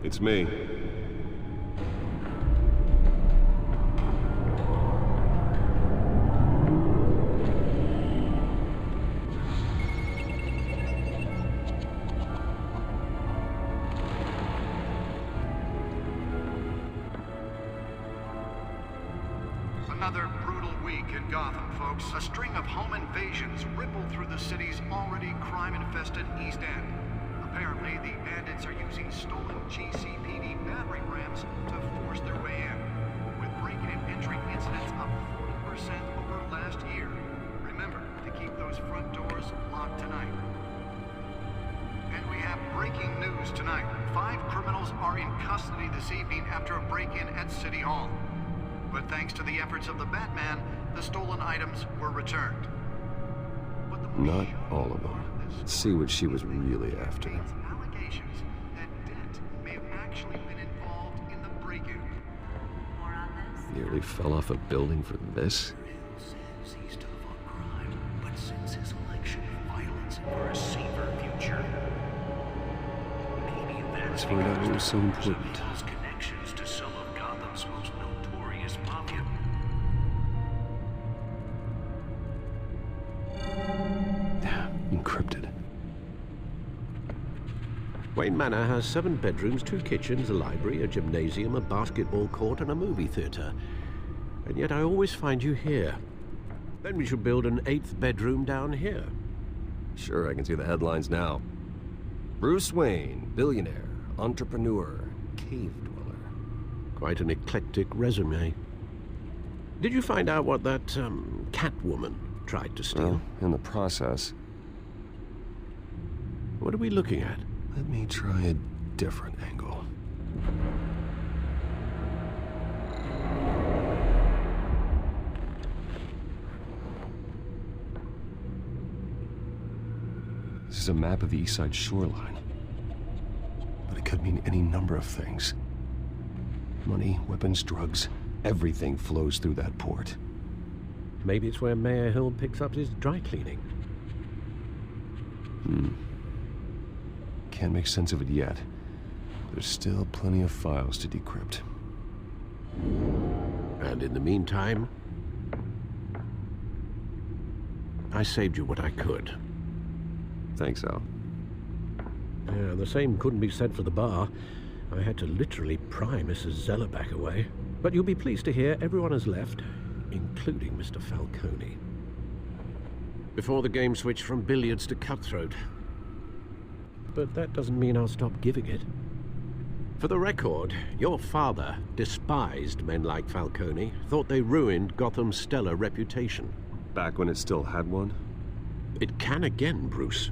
It's me. Another brutal week in Gotham, folks. A string of home invasions rippled through the city's already crime-infested East End. Apparently, the bandits are using stolen GCPD battering rams to force their way in, with breaking and entering incidents up 40% over last year. Remember to keep those front doors locked tonight. And we have breaking news tonight. 5 criminals are in custody this evening after a break-in at City Hall. But thanks to the efforts of the Batman, the stolen items were returned. Not all of them. Let's see what she was really after. Allegations that Dent may have actually been involved in the break-in. More on this? Nearly fell off a building for this? Says he's tough on crime, but since his election, violence for a safer future. Maybe that's Find out what was so important. Hill's connections to some of Gotham's most notorious mafia. Encrypted. Wayne Manor has 7 bedrooms, 2 kitchens, a library, a gymnasium, a basketball court, and a movie theatre. And yet I always find you here. Then we should build an 8th bedroom down here. Sure, I can see the headlines now. Bruce Wayne, billionaire, entrepreneur, cave dweller. Quite an eclectic resume. Did you find out what that, Catwoman tried to steal? Well, in the process. What are we looking at? Let me try a different angle. This is a map of the East Side shoreline. But it could mean any number of things. Money, weapons, drugs, everything flows through that port. Maybe it's where Mayor Hill picks up his dry cleaning. Can't make sense of it yet. There's still plenty of files to decrypt. And in the meantime, I saved you what I could. Thanks, Al. Yeah, the same couldn't be said for the bar. I had to literally pry Mrs. Zellerback away. But you'll be pleased to hear everyone has left, including Mr. Falcone. Before the game switched from billiards to cutthroat. But that doesn't mean I'll stop giving it. For the record, your father despised men like Falcone, thought they ruined Gotham's stellar reputation. Back when it still had one? It can again, Bruce.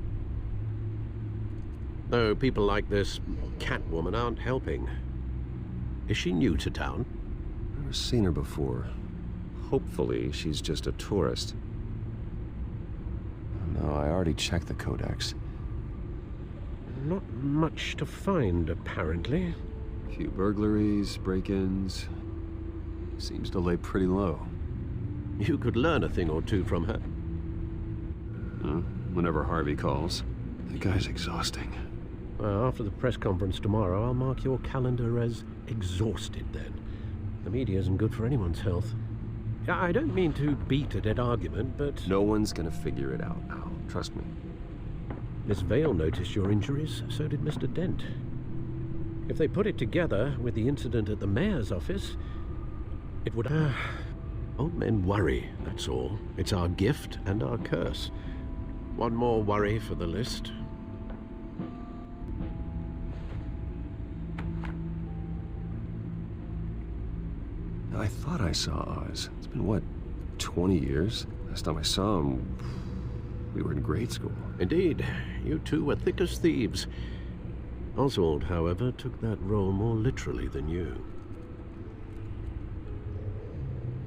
Though people like this Catwoman aren't helping. Is she new to town? Never seen her before. Hopefully, she's just a tourist. No, I already checked the codex. Not much to find, apparently. A few burglaries, break-ins. Seems to lay pretty low. You could learn a thing or two from her. Whenever Harvey calls. The guy's exhausting. Well, after the press conference tomorrow, I'll mark your calendar as exhausted then. The media isn't good for anyone's health. I don't mean to beat a dead argument, but... No one's gonna figure it out, Al. Trust me. Miss Vale noticed your injuries, so did Mr. Dent. If they put it together with the incident at the mayor's office, it would... Old men worry, that's all. It's our gift and our curse. One more worry for the list. I thought I saw Oz. It's been, what, 20 years? Last time I saw him, we were in grade school. Indeed. You two were thick as thieves. Oswald, however, took that role more literally than you.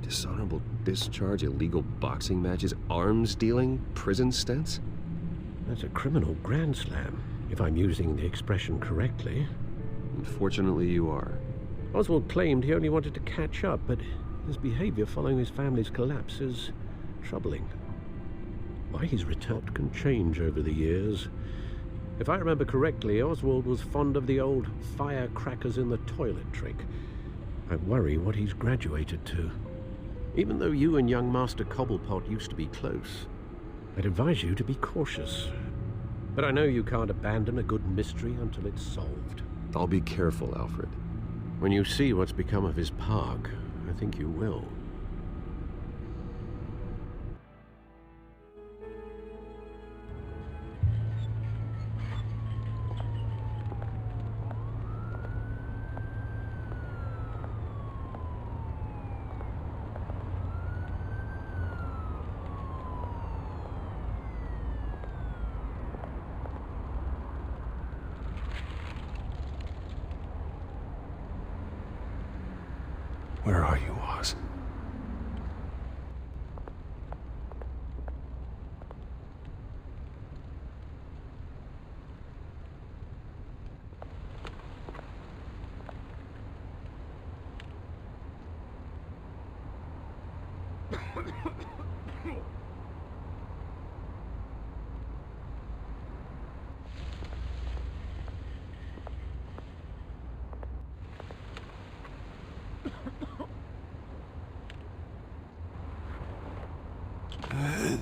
Dishonorable discharge, illegal boxing matches, arms dealing, prison stints? That's a criminal grand slam, if I'm using the expression correctly. Unfortunately, you are. Oswald claimed he only wanted to catch up, but his behavior following his family's collapse is troubling. Why he's returned can change over the years. If I remember correctly, Oswald was fond of the old firecrackers in the toilet trick. I worry what he's graduated to. Even though you and young Master Cobblepot used to be close, I'd advise you to be cautious. But I know you can't abandon a good mystery until it's solved. I'll be careful, Alfred. When you see what's become of his park, I think you will. Where are you, Oz?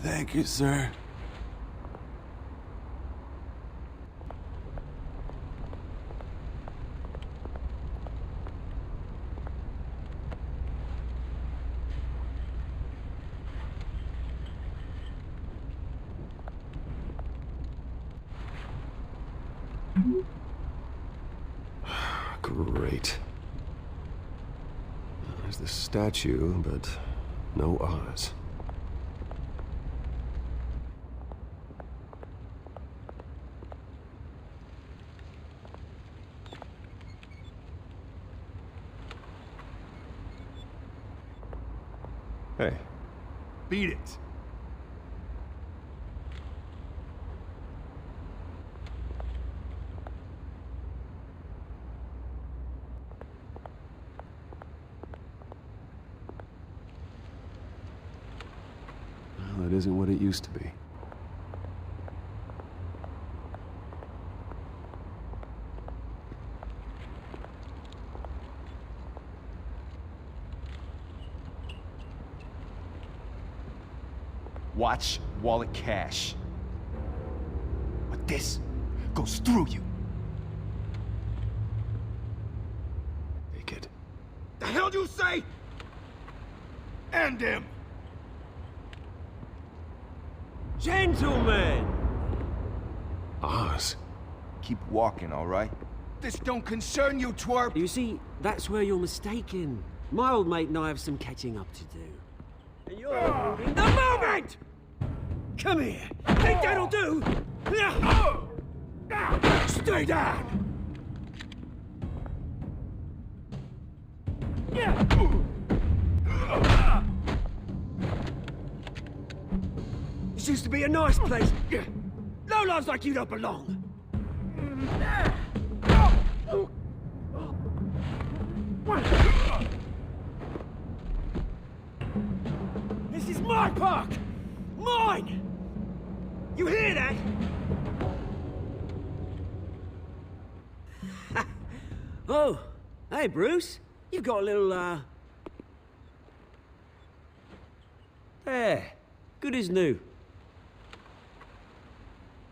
Thank you, sir. Great. There's the statue, but no Oz. Hey. Beat it. Well, it isn't what it used to be. Watch wallet cash. But this goes through you. Take it. The hell do you say? End him! Gentlemen! Oz? Keep walking, all right? This don't concern you, twerp! You see, that's where you're mistaken. My old mate and I have some catching up to do. And you're ruining the moment! Come here! Think that'll do? Stay down! This used to be a nice place. Lowlifes like you don't belong. This is my park! Mine! You hear that? Oh, hey Bruce. You've got a little, There. Good as new.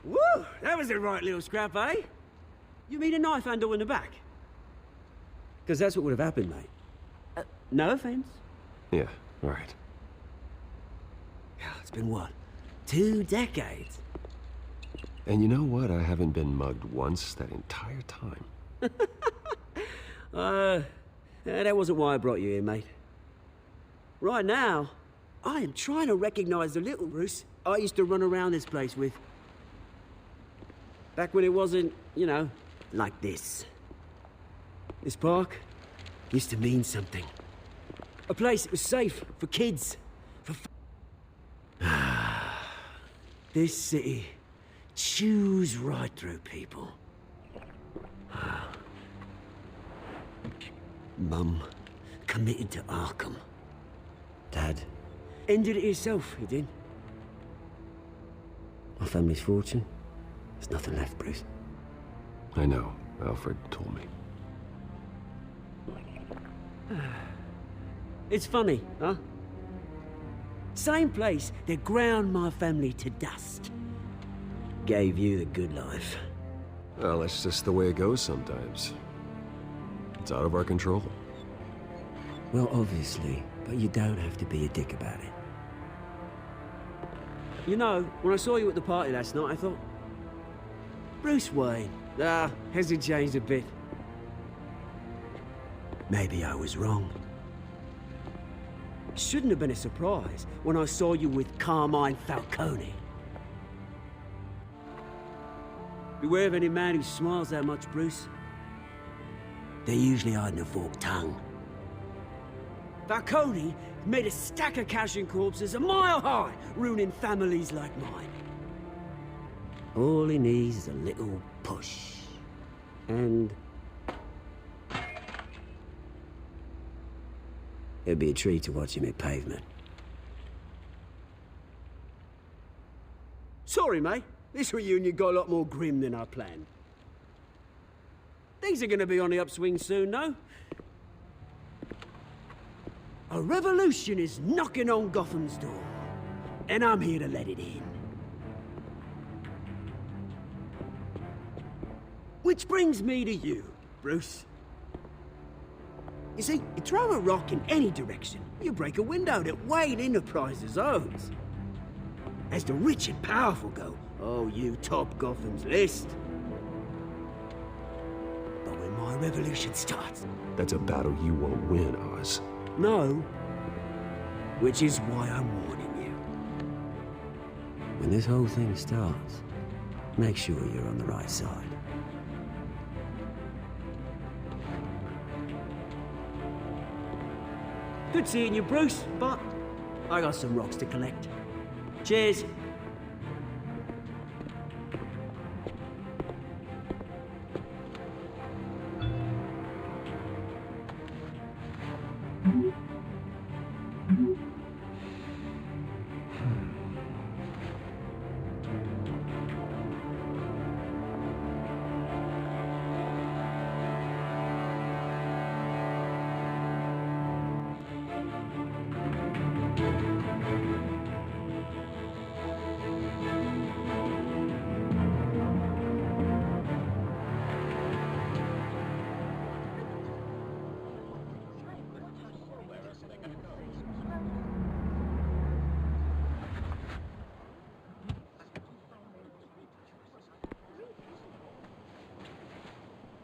Woo! That was a right little scrap, eh? You mean a knife handle in the back? Because that's what would have happened, mate. No offense. Yeah, right. It's been what? 2 decades? And you know what? I haven't been mugged once that entire time. That wasn't why I brought you here, mate. Right now, I am trying to recognize the little Bruce I used to run around this place with. Back when it wasn't, you know, like this. This park used to mean something. A place that was safe for kids, for this city chews right through people. Mum committed to Arkham. Dad ended it himself, he did. My family's fortune, there's nothing left, Bruce. I know. Alfred told me. It's funny, huh? Same place that ground my family to dust. Gave you the good life. Well, that's just the way it goes sometimes. It's out of our control. Well, obviously, but you don't have to be a dick about it. You know, when I saw you at the party last night, I thought... Bruce Wayne. Has he changed a bit? Maybe I was wrong. Shouldn't have been a surprise when I saw you with Carmine Falcone. Beware of any man who smiles that much, Bruce. They're usually hiding a forked tongue. Falcone made a stack of cashing corpses a mile high, ruining families like mine. All he needs is a little push. And... it'd be a treat to watch him hit pavement. Sorry, mate. This reunion got a lot more grim than I planned. Things are gonna be on the upswing soon, no? A revolution is knocking on Gotham's door, and I'm here to let it in. Which brings me to you, Bruce. You see, you throw a rock in any direction, you break a window that Wayne Enterprises owns. As the rich and powerful go, oh, you top Gotham's list. But when my revolution starts... That's a battle you won't win, Oz. No. Which is why I'm warning you. When this whole thing starts, make sure you're on the right side. Good seeing you, Bruce, but I got some rocks to collect. Cheers.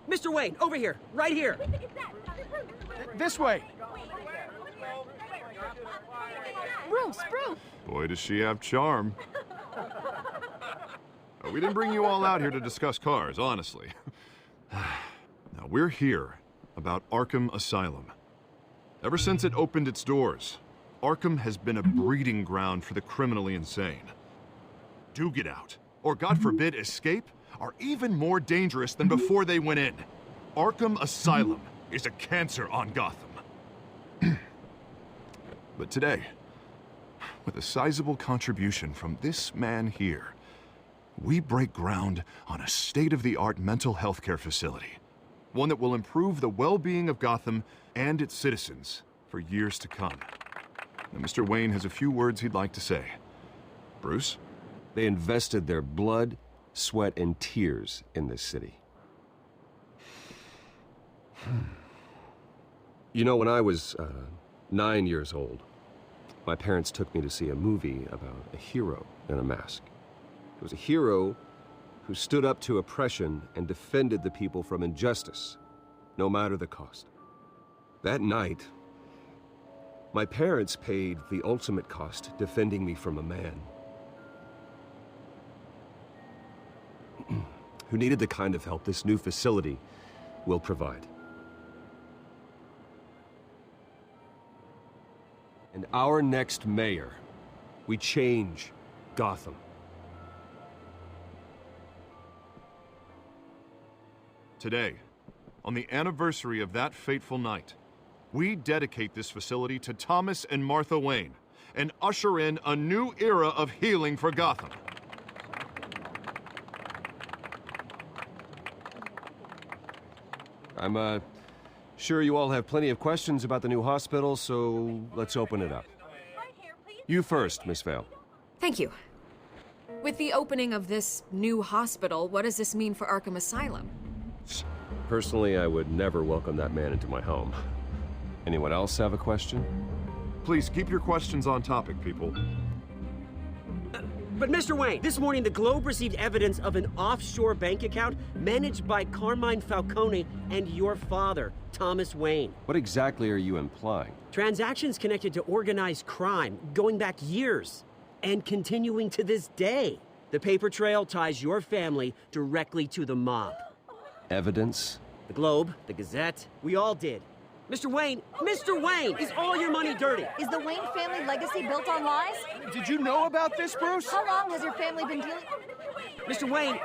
Mr. Wayne, over here, right here. This way! Bruce! Boy, does she have charm. We didn't bring you all out here to discuss cars, honestly. Now, we're here about Arkham Asylum. Ever since it opened its doors, Arkham has been a breeding ground for the criminally insane. Do get out, or God forbid, escape, are even more dangerous than before they went in. Arkham Asylum is a cancer on Gotham. But today, with a sizable contribution from this man here, we break ground on a state-of-the-art mental health care facility. One that will improve the well-being of Gotham and its citizens for years to come. Now, Mr. Wayne has a few words he'd like to say. Bruce? They invested their blood, sweat, and tears in this city. You know, when I was 9 years old, my parents took me to see a movie about a hero in a mask. It was a hero who stood up to oppression and defended the people from injustice, no matter the cost. That night, my parents paid the ultimate cost defending me from a man who needed the kind of help this new facility will provide. And our next mayor, we change Gotham. Today, on the anniversary of that fateful night, we dedicate this facility to Thomas and Martha Wayne and usher in a new era of healing for Gotham. I'm sure you all have plenty of questions about the new hospital, so let's open it up. You first, Miss Vale. Thank you. With the opening of this new hospital, what does this mean for Arkham Asylum? Personally, I would never welcome that man into my home. Anyone else have a question? Please keep your questions on topic, people. But Mr. Wayne, this morning the Globe received evidence of an offshore bank account managed by Carmine Falcone and your father, Thomas Wayne. What exactly are you implying? Transactions connected to organized crime, going back years, and continuing to this day. The paper trail ties your family directly to the mob. Evidence? The Globe, the Gazette, we all did. Mr. Wayne, is all your money dirty? Is the Wayne family legacy built on lies? Did you know about this, Bruce? How long has your family been dealing... Mr. Wayne!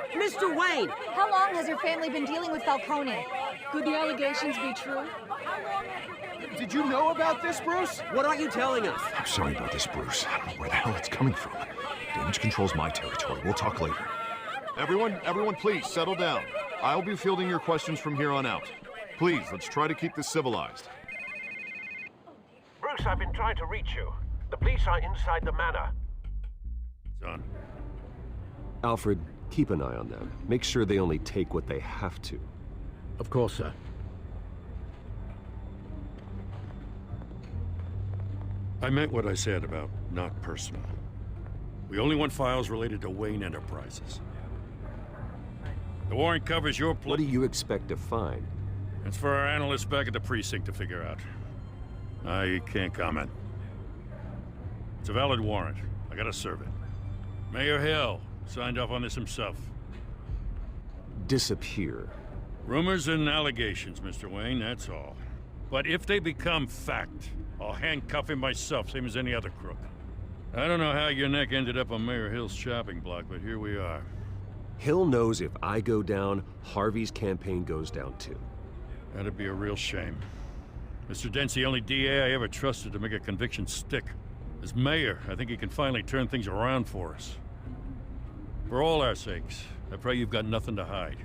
How long has your family been dealing with Falcone? Could the allegations be true? Did you know about this, Bruce? What aren't you telling us? I'm sorry about this, Bruce. I don't know where the hell it's coming from. Damage control's my territory. We'll talk later. Everyone, please, settle down. I'll be fielding your questions from here on out. Please, let's try to keep this civilized. Bruce, I've been trying to reach you. The police are inside the manor. Son. Alfred, keep an eye on them. Make sure they only take what they have to. Of course, sir. I meant what I said about not personal. We only want files related to Wayne Enterprises. The warrant covers your What do you expect to find? It's for our analysts back at the precinct to figure out. I can't comment. It's a valid warrant. I gotta serve it. Mayor Hill signed off on this himself. Disappear. Rumors and allegations, Mr. Wayne, that's all. But if they become fact, I'll handcuff him myself, same as any other crook. I don't know how your neck ended up on Mayor Hill's shopping block, but here we are. Hill knows if I go down, Harvey's campaign goes down too. That'd be a real shame. Mr. Dent's the only DA I ever trusted to make a conviction stick. As mayor, I think he can finally turn things around for us. For all our sakes, I pray you've got nothing to hide.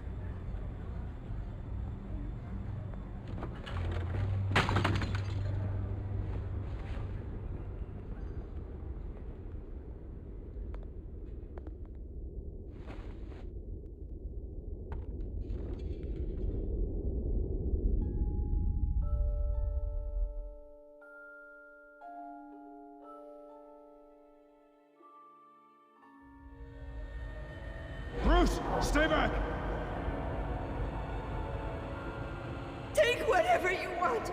Bruce, stay back! Take whatever you want.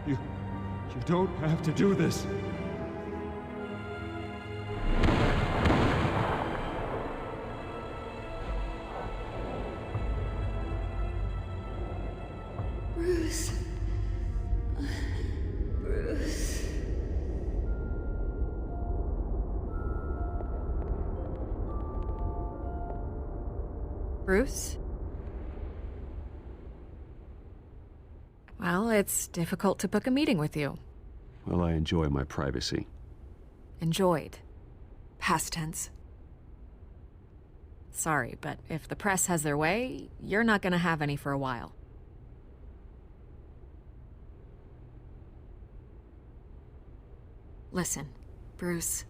You don't have to do this. Bruce. Bruce. Bruce? Well, it's difficult to book a meeting with you. Well, I enjoy my privacy. Enjoyed. Past tense. Sorry, but if the press has their way, you're not gonna have any for a while. Listen, Bruce.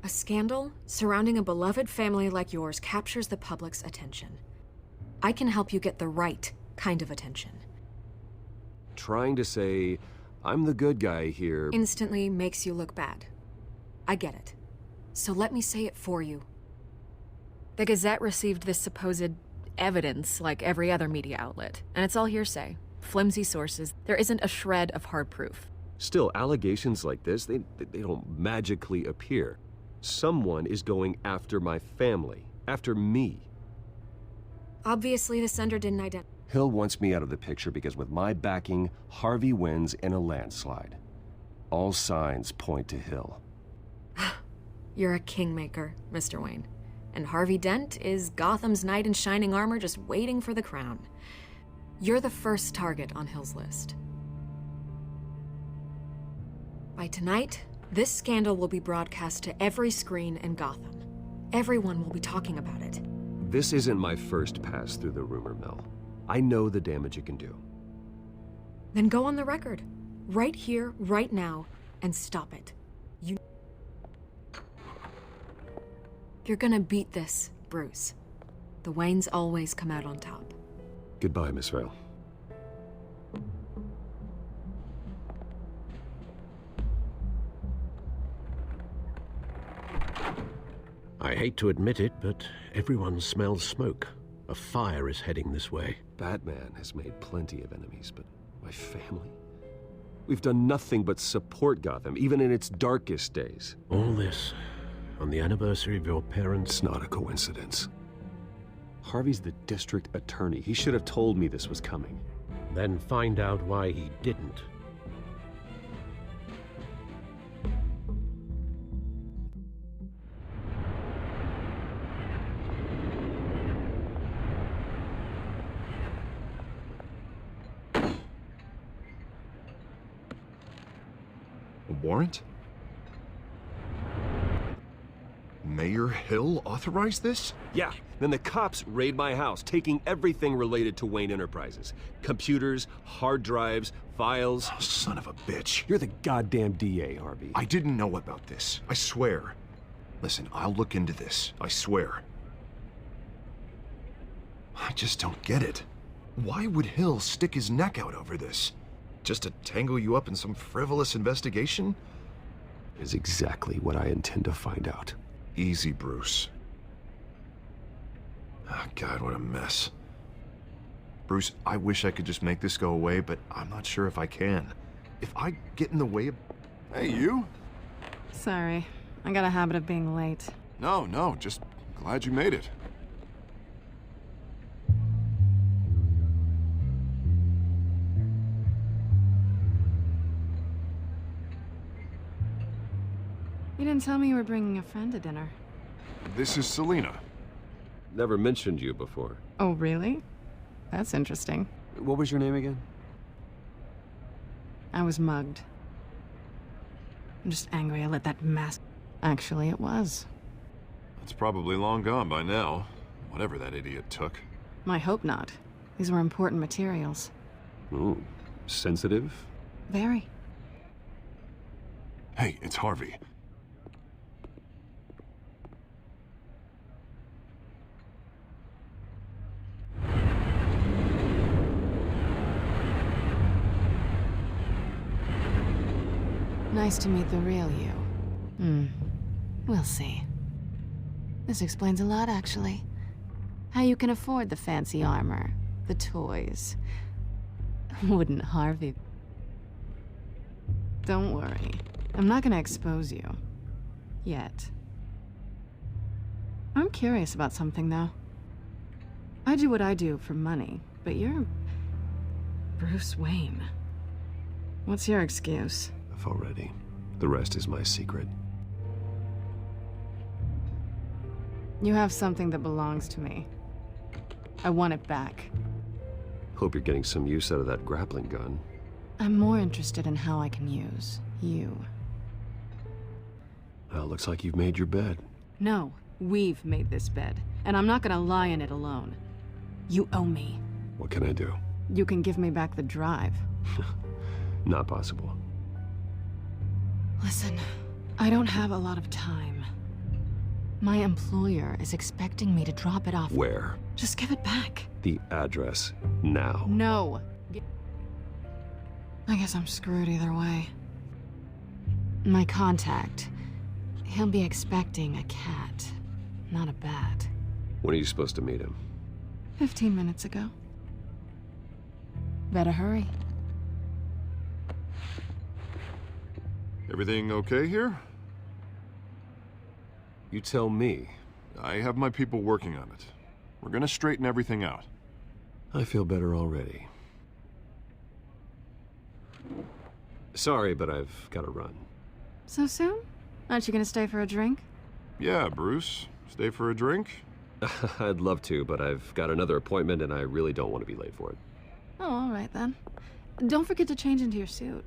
A scandal surrounding a beloved family like yours captures the public's attention. I can help you get the right kind of attention. Trying to say, I'm the good guy here. Instantly makes you look bad. I get it. So let me say it for you. The Gazette received this supposed evidence like every other media outlet, and it's all hearsay. Flimsy sources. There isn't a shred of hard proof. Still, allegations like this, they don't magically appear. Someone is going after my family, after me. Obviously, the sender didn't identify. Hill wants me out of the picture because with my backing, Harvey wins in a landslide. All signs point to Hill. You're a kingmaker, Mr. Wayne. And Harvey Dent is Gotham's knight in shining armor just waiting for the crown. You're the first target on Hill's list. By tonight, this scandal will be broadcast to every screen in Gotham. Everyone will be talking about it. This isn't my first pass through the rumor mill. I know the damage it can do. Then go on the record. Right here, right now, and stop it. You're gonna beat this, Bruce. The Waynes always come out on top. Goodbye, Miss Vale. I hate to admit it, but everyone smells smoke. A fire is heading this way. Batman has made plenty of enemies, but my family? We've done nothing but support Gotham, even in its darkest days. All this on the anniversary of your parents'... It's not a coincidence. Harvey's the district attorney. He should have told me this was coming. Then find out why he didn't. A warrant? Mayor Hill authorized this? Yeah, then the cops raid my house, taking everything related to Wayne Enterprises. Computers, hard drives, files. Oh, son of a bitch. You're the goddamn DA, Harvey. I didn't know about this. I swear. Listen, I'll look into this. I swear. I just don't get it. Why would Hill stick his neck out over this? Just to tangle you up in some frivolous investigation? Is exactly what I intend to find out. Easy, Bruce. Oh, God, what a mess. Bruce, I wish I could just make this go away, but I'm not sure if I can. If I get in the way of... Hey, you? Sorry. I got a habit of being late. No, just glad you made it. You didn't tell me you were bringing a friend to dinner. This is Selena. Never mentioned you before. Oh, really? That's interesting. What was your name again? I was mugged. I'm just angry I let that mask... Actually, it was. It's probably long gone by now. Whatever that idiot took. I hope not. These were important materials. Ooh, sensitive? Very. Hey, it's Harvey. Nice to meet the real you. We'll see. This explains a lot, actually. How you can afford the fancy armor, the toys. Wouldn't Harvey? Don't worry. I'm not gonna expose you. Yet. I'm curious about something, though. I do what I do for money, but you're... Bruce Wayne. What's your excuse? Enough already. The rest is my secret. You have something that belongs to me. I want it back. Hope you're getting some use out of that grappling gun. I'm more interested in how I can use you. Well, looks like you've made your bed. No, we've made this bed, and I'm not gonna lie in it alone. You owe me. What can I do? You can give me back the drive. Not possible. Listen, I don't have a lot of time. My employer is expecting me to drop it off. Where? Just give it back. The address, now. No. I guess I'm screwed either way. My contact, he'll be expecting a cat, not a bat. When are you supposed to meet him? 15 minutes ago. Better hurry. Everything okay here? You tell me. I have my people working on it. We're gonna straighten everything out. I feel better already. Sorry, but I've got to run. So soon? Aren't you gonna stay for a drink? Yeah, Bruce. Stay for a drink? I'd love to, but I've got another appointment and I really don't want to be late for it. Oh, all right then. Don't forget to change into your suit.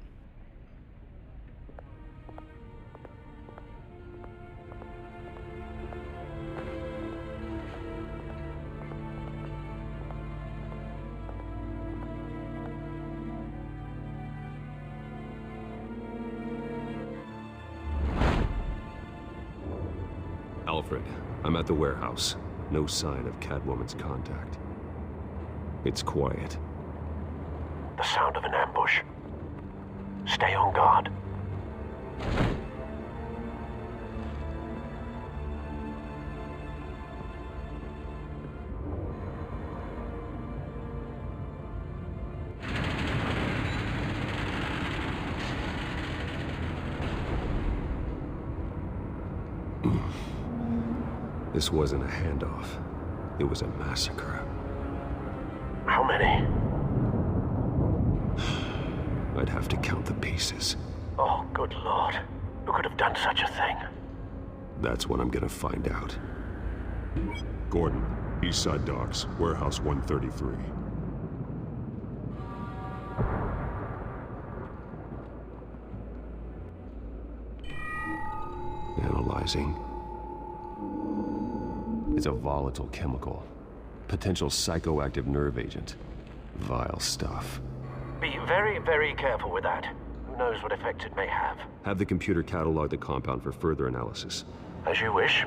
Alfred. I'm at the warehouse. No sign of Catwoman's contact. It's quiet. The sound of an ambush. Stay on guard. This wasn't a handoff. It was a massacre. How many? I'd have to count the pieces. Oh, good lord. Who could have done such a thing? That's what I'm gonna find out. Gordon, East Side Docks, Warehouse 133. Analyzing. It's a volatile chemical. Potential psychoactive nerve agent. Vile stuff. Be very, very careful with that. Who knows what effects it may have. Have the computer catalog the compound for further analysis. As you wish.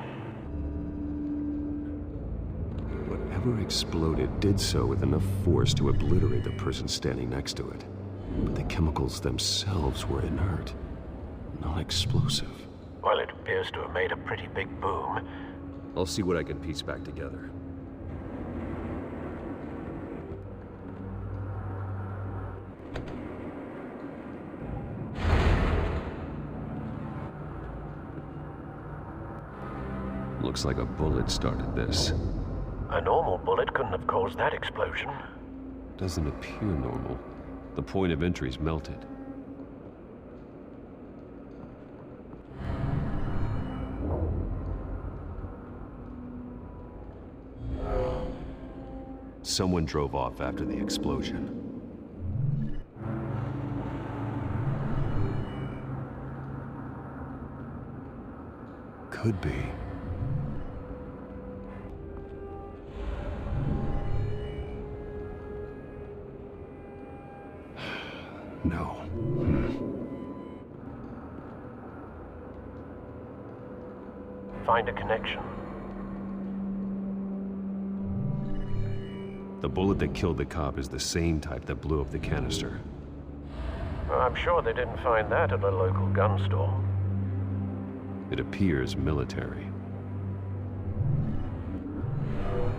Whatever exploded did so with enough force to obliterate the person standing next to it. But the chemicals themselves were inert, not explosive. Well, it appears to have made a pretty big boom. I'll see what I can piece back together. Looks like a bullet started this. A normal bullet couldn't have caused that explosion. Doesn't appear normal. The point of entry's melted. Someone drove off after the explosion. Could be. No. Find a connection. The bullet that killed the cop is the same type that blew up the canister. Well, I'm sure they didn't find that at a local gun store. It appears military.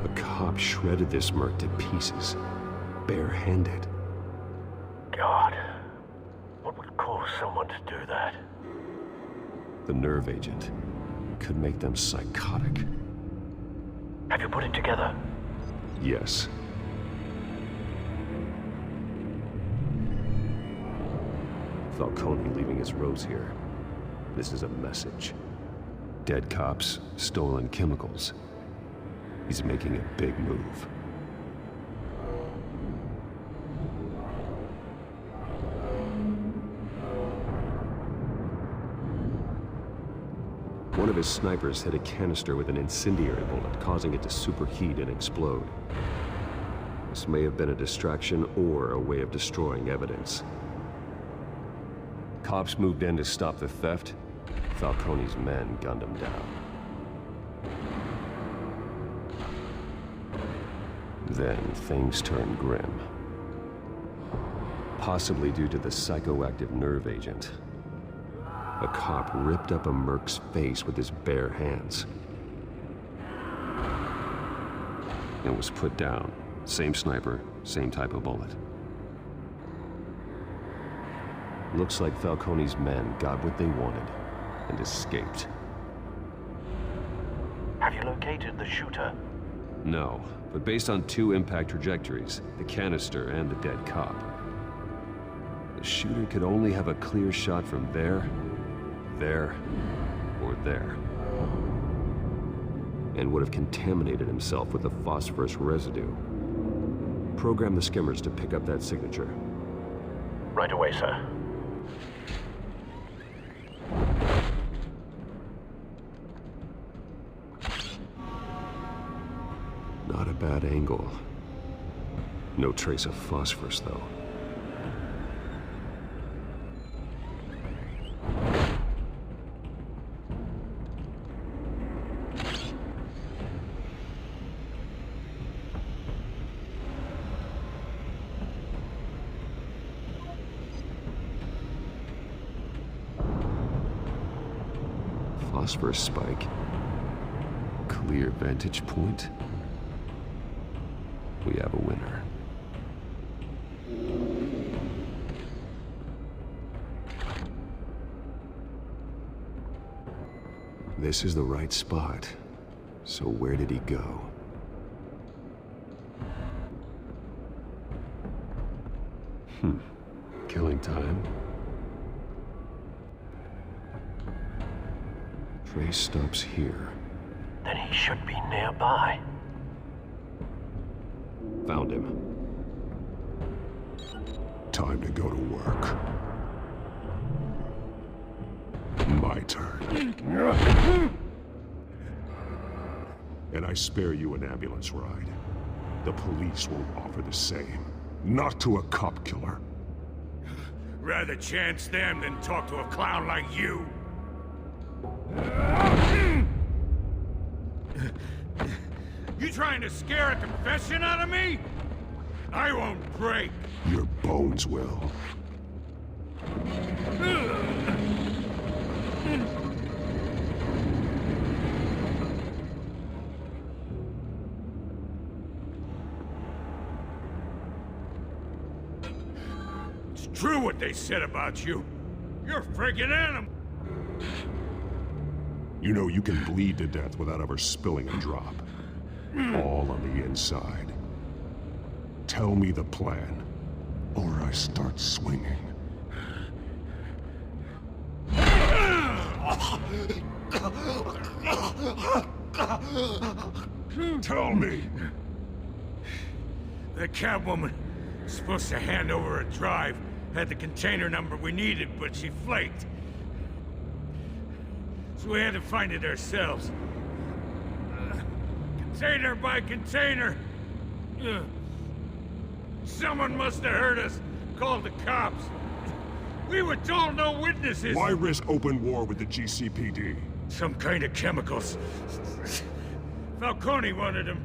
The cop shredded this merc to pieces, barehanded. God, what would cause someone to do that? The nerve agent could make them psychotic. Have you put it together? Yes. Falcone leaving his rose here. This is a message. Dead cops, stolen chemicals. He's making a big move. One of his snipers hit a canister with an incendiary bullet, causing it to superheat and explode. This may have been a distraction or a way of destroying evidence. Cops moved in to stop the theft. Falcone's men gunned him down. Then things turned grim. Possibly due to the psychoactive nerve agent. A cop ripped up a merc's face with his bare hands. And was put down. Same sniper, same type of bullet. Looks like Falcone's men got what they wanted and escaped. Have you located the shooter? No, but based on two impact trajectories, the canister and the dead cop, the shooter could only have a clear shot from there, or there. And would have contaminated himself with the phosphorus residue. Program the skimmers to pick up that signature. Right away, sir. Not a bad angle. No trace of phosphorus, though. phosphorus spike. Clear vantage point. We have a winner. This is the right spot. So where did he go? Killing time. Trace stops here. Then he should be nearby. Found him. Time to go to work. My turn. And I spare you an ambulance ride. The police won't offer the same. Not to a cop killer. Rather chance them than talk to a clown like you. You trying to scare a confession out of me? I won't break. Your bones will. It's true what they said about you. You're a friggin' animal. You know you can bleed to death without ever spilling a drop. All on the inside. Tell me the plan, or I start swinging. Tell me! The cabwoman was supposed to hand over a drive, had the container number we needed, but she flaked. So we had to find it ourselves. Container by container. Someone must have heard us, called the cops. We were told no witnesses. Why risk open war with the GCPD? Some kind of chemicals. Falcone wanted them.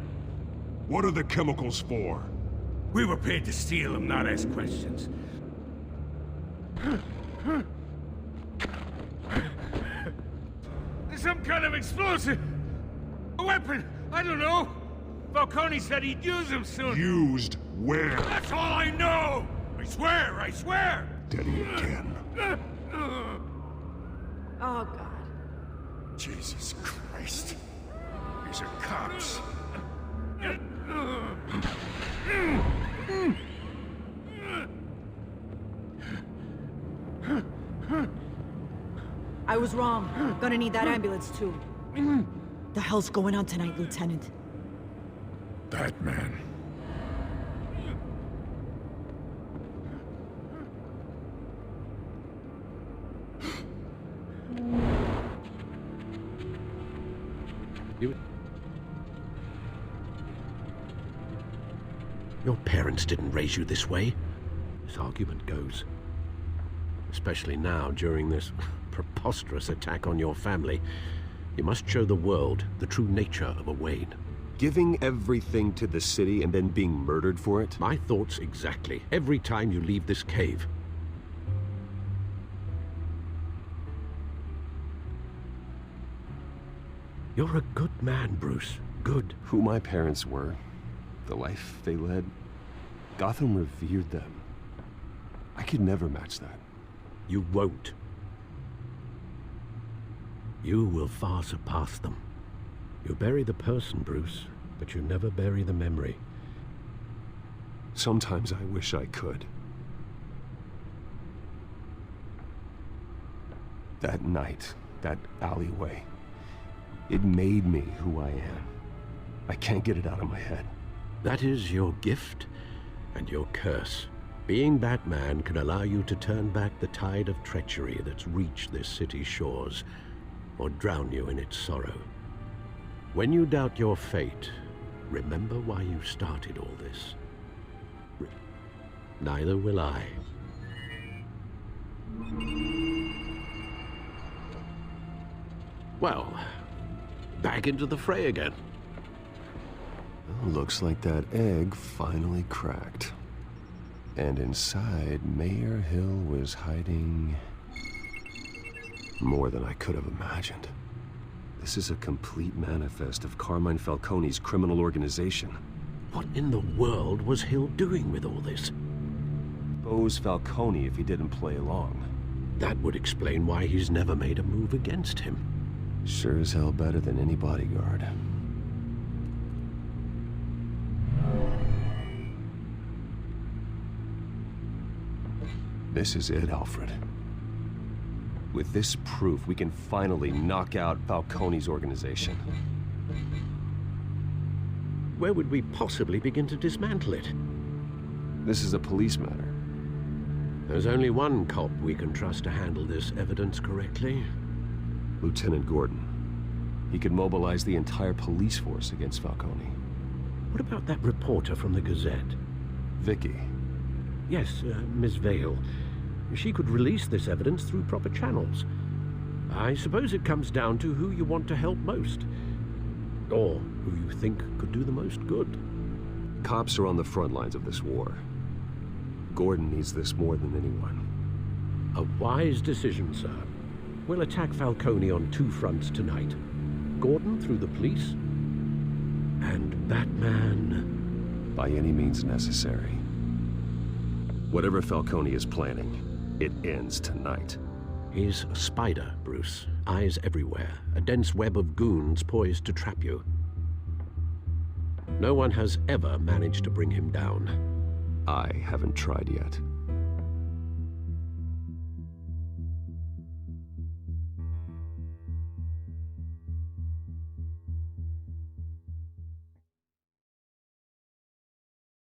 What are the chemicals for? We were paid to steal them, not ask questions. Some kind of explosive. A weapon. I don't know. Falcone said he'd use them soon. Used where? That's all I know. I swear, I swear. Daddy again. Oh, God. Jesus Christ. These are cops. I was wrong. Gonna need that ambulance, too. The hell's going on tonight, Lieutenant? Batman. Your parents didn't raise you this way. This argument goes. Especially now, during this preposterous attack on your family. You must show the world the true nature of a Wayne. Giving everything to the city and then being murdered for it? My thoughts exactly. Every time you leave this cave. You're a good man, Bruce. Good. Who my parents were, the life they led, Gotham revered them. I could never match that. You won't. You will far surpass them. You bury the person, Bruce, but you never bury the memory. Sometimes I wish I could. That night, that alleyway, it made me who I am. I can't get it out of my head. That is your gift and your curse. Being Batman can allow you to turn back the tide of treachery that's reached this city's shores, or drown you in its sorrow. When you doubt your fate, remember why you started all this. Neither will I. Well, back into the fray again. Well, looks like that egg finally cracked. And inside, Mayor Hill was hiding more than I could have imagined. This is a complete manifest of Carmine Falcone's criminal organization. What in the world was Hill doing with all this? Expose Falcone if he didn't play along. That would explain why he's never made a move against him. Sure as hell better than any bodyguard. This is it, Alfred. With this proof, we can finally knock out Falcone's organization. Where would we possibly begin to dismantle it? This is a police matter. There's only one cop we can trust to handle this evidence correctly. Lieutenant Gordon. He could mobilize the entire police force against Falcone. What about that reporter from the Gazette? Vicky. Yes, Miss Vale. She could release this evidence through proper channels. I suppose it comes down to who you want to help most. Or who you think could do the most good. Cops are on the front lines of this war. Gordon needs this more than anyone. A wise decision, sir. We'll attack Falcone on two fronts tonight. Gordon through the police, and Batman... by any means necessary. Whatever Falcone is planning, it ends tonight. He's a spider, Bruce. Eyes everywhere. A dense web of goons poised to trap you. No one has ever managed to bring him down. I haven't tried yet.